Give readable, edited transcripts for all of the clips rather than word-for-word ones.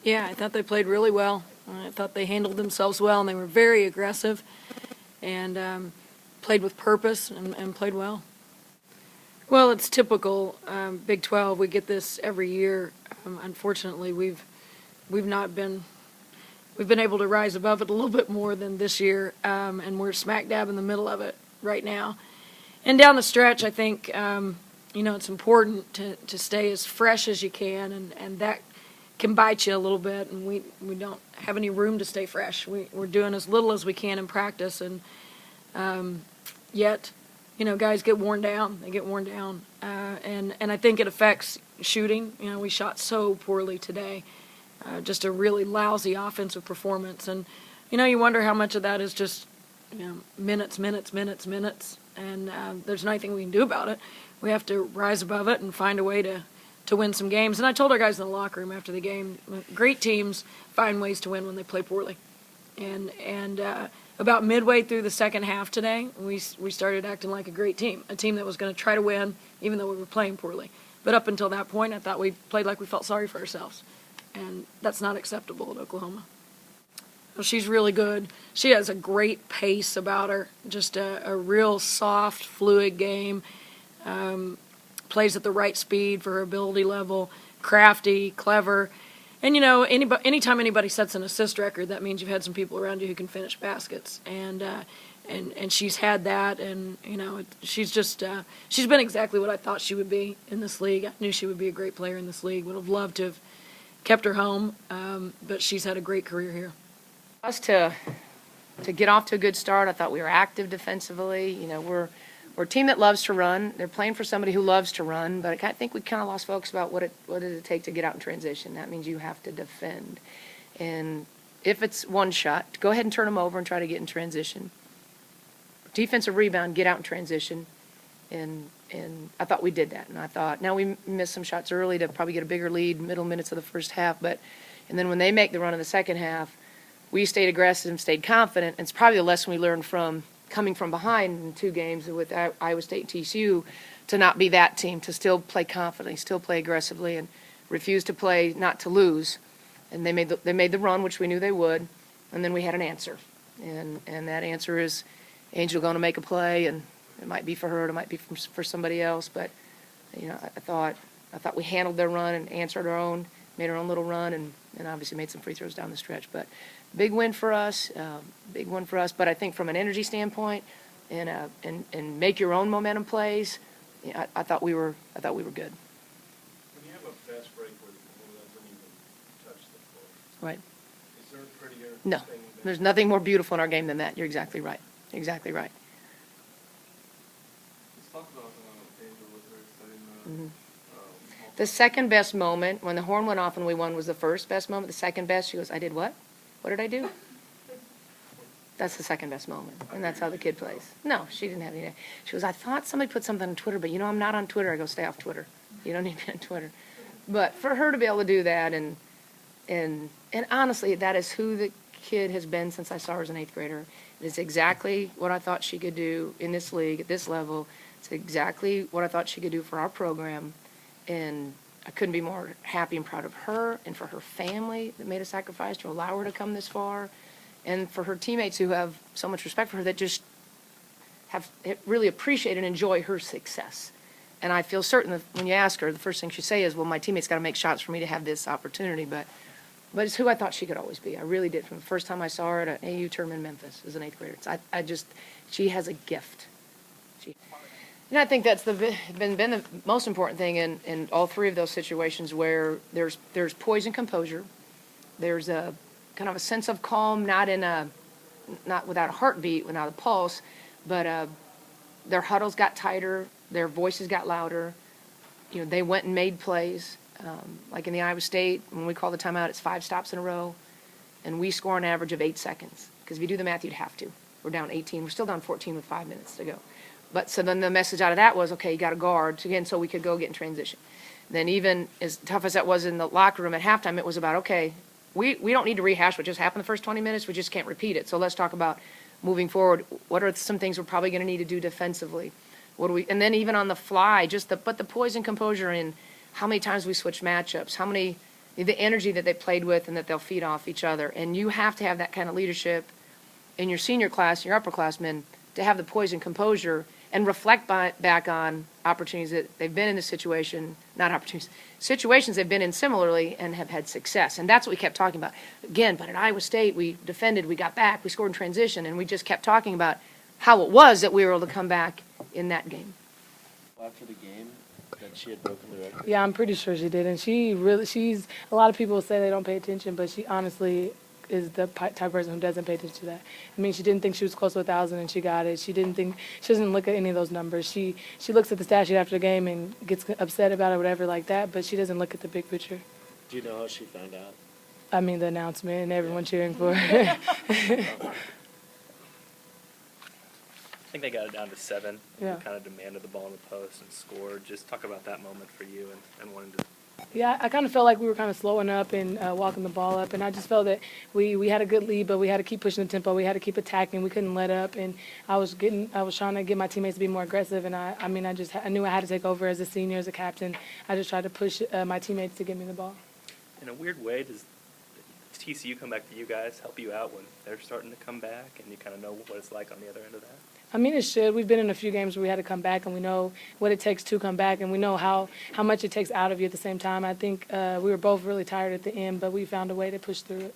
Yeah, I thought they played really well. I thought they handled themselves well, and they were very aggressive and played with purpose and played well. Well, it's typical Big 12. We get this every year. Unfortunately, we've been able to rise above it a little bit more than this year, and we're smack dab in the middle of it right now. And down the stretch, I think it's important to stay as fresh as you can, and that can bite you a little bit. And we don't have any room to stay fresh. We're doing as little as we can in practice, and yet, guys get worn down. They get worn down, and I think it affects shooting. We shot so poorly today. Just a really lousy offensive performance. And, you wonder how much of that is just, minutes. And there's nothing we can do about it. We have to rise above it and find a way to win some games. And I told our guys in the locker room after the game, great teams find ways to win when they play poorly. And about midway through the second half today, we started acting like a great team, a team that was going to try to win even though we were playing poorly. But up until that point, I thought we played like we felt sorry for ourselves. And that's not acceptable at Oklahoma. Well, she's really good. She has a great pace about her, just a real soft, fluid game. Plays at the right speed for her ability level, crafty, clever. And, anytime anybody sets an assist record, that means you've had some people around you who can finish baskets. And she's had that, and, she's been exactly what I thought she would be in this league. I knew she would be a great player in this league. Would have loved to have kept her home, but she's had a great career here. Us to get off to a good start. I thought we were active defensively. We're a team that loves to run. They're playing for somebody who loves to run, but I think we kind of lost focus about what does it take to get out in transition. That means you have to defend. And if it's one shot, go ahead and turn them over and try to get in transition. Defensive rebound, get out in transition. And I thought we did that. And I thought, now we missed some shots early to probably get a bigger lead, middle minutes of the first half. And then when they make the run in the second half, we stayed aggressive and stayed confident. And it's probably the lesson we learned from coming from behind in 2 games with Iowa State and TCU, to not be that team, to still play confidently, still play aggressively, and refuse to play not to lose. And they made the run, which we knew they would. And then we had an answer. And that answer is Angel going to make a play, and it might be for her, it might be for somebody else, but I thought we handled their run and answered our own, made our own little run, and obviously made some free throws down the stretch. But big win for us, big one for us. But I think from an energy standpoint and make your own momentum plays, I thought we were good. When you have a fast break where the ball doesn't even touch the floor, Right. Is there a prettier No, thing than there's nothing more beautiful in our game than that. You're exactly right. Exactly right. Let's talk about Angel with her setting The second best moment, when the horn went off and we won, was the first best moment. The second best, she goes, I did what? What did I do? That's the second best moment, and that's how the kid plays. No, she didn't have any. She goes, I thought somebody put something on Twitter, but I'm not on Twitter. I go, stay off Twitter. You don't need to be on Twitter. But for her to be able to do that, and honestly, that is who the kid has been since I saw her as an 8th grader. It is exactly what I thought she could do in this league at this level. It's exactly what I thought she could do for our program, and I couldn't be more happy and proud of her and for her family that made a sacrifice to allow her to come this far, and for her teammates who have so much respect for her that just have really appreciate and enjoy her success. And I feel certain that when you ask her, the first thing she'd say is, well, my teammates got to make shots for me to have this opportunity. But it's who I thought she could always be. I really did. From the first time I saw her at an AU tournament in Memphis as an 8th grader. She has a gift. And I think that's been the most important thing in all 3 of those situations, where there's poise and composure. There's a kind of a sense of calm, not without a heartbeat, without a pulse, but their huddles got tighter, their voices got louder. They went and made plays. Like in the Iowa State, when we call the timeout, it's 5 stops in a row, and we score an average of 8 seconds. Because if you do the math, you'd have to. We're down 18. We're still down 14 with 5 minutes to go. But so then the message out of that was, okay, you got to guard, so we could go get in transition. Then even as tough as that was in the locker room at halftime, it was about, okay, we don't need to rehash what just happened the first 20 minutes. We just can't repeat it. So let's talk about moving forward. What are some things we're probably going to need to do defensively? And then even on the fly, but the poise and composure in how many times we switch matchups, how many the energy that they played with and that they'll feed off each other. And you have to have that kind of leadership in your senior class, your upperclassmen, to have the poise and composure and reflect back on opportunities that they've been in this situation, not opportunities, situations they've been in similarly and have had success. And that's what we kept talking about. Again, but at Iowa State, we defended, we got back, we scored in transition, and we just kept talking about how it was that we were able to come back in that game. After the game, that she had broken the record? Yeah, I'm pretty sure she did. And she's, a lot of people say they don't pay attention, but she honestly is the type of person who doesn't pay attention to that. I mean, she didn't think she was close to 1,000 and she got it. She doesn't look at any of those numbers. She looks at the stat sheet after the game and gets upset about it or whatever like that, but she doesn't look at the big picture. Do you know how she found out? I mean, the announcement and everyone cheering for her. I think they got it down to 7. Yeah. You kind of demanded the ball in the post and scored. Just talk about that moment for you and wanting to. Yeah, I kind of felt like we were kind of slowing up and walking the ball up, and I just felt that we had a good lead, but we had to keep pushing the tempo. We had to keep attacking. We couldn't let up, and I was trying to get my teammates to be more aggressive, and I knew I had to take over as a senior, as a captain. I just tried to push my teammates to get me the ball. In a weird way, does TCU come back to you guys, help you out when they're starting to come back, and you kind of know what it's like on the other end of that? I mean, it should. We've been in a few games where we had to come back, and we know what it takes to come back, and we know how much it takes out of you at the same time. I think we were both really tired at the end, but we found a way to push through it.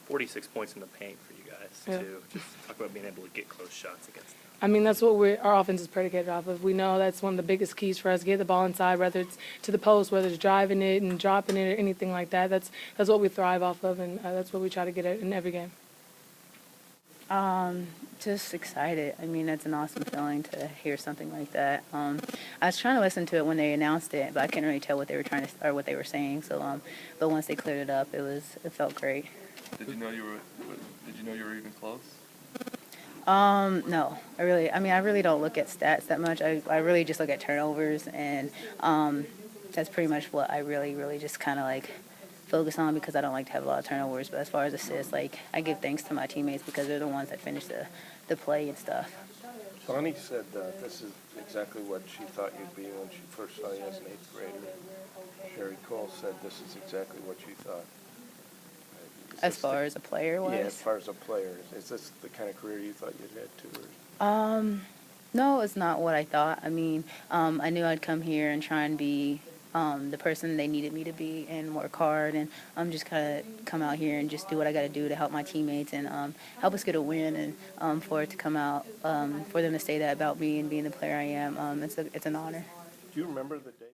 46 points in the paint for you guys, Yeah. too. Just talk about being able to get close shots against them. I mean, that's what our offense is predicated off of. We know that's one of the biggest keys for us, get the ball inside, whether it's to the post, whether it's driving it and dropping it or anything like that. That's what we thrive off of, and that's what we try to get at in every game. Just excited. I mean, that's an awesome feeling to hear something like that. I was trying to listen to it when they announced it, but I couldn't really tell what they were trying to or what they were saying. So, but once they cleared it up, it felt great. Did you know you were even close? No, I really don't look at stats that much. I really just look at turnovers, and that's pretty much what I really just kind of like focus on, because I don't like to have a lot of turnovers. But as far as assists, like, I give thanks to my teammates because they're the ones that finish the play and stuff. Bonnie said this is exactly what she thought you'd be when she first saw you as an 8th grader. Sherri Coale said this is exactly what she thought. As far as a player was? Yeah, as far as a player. Is this the kind of career you thought you'd had too? Or? No, it's not what I thought. I mean, I knew I'd come here and try and be the person they needed me to be and work hard, and just kind of come out here and just do what I got to do to help my teammates and help us get a win, and for it to come out, for them to say that about me and being the player I am, it's an honor. Do you remember the day?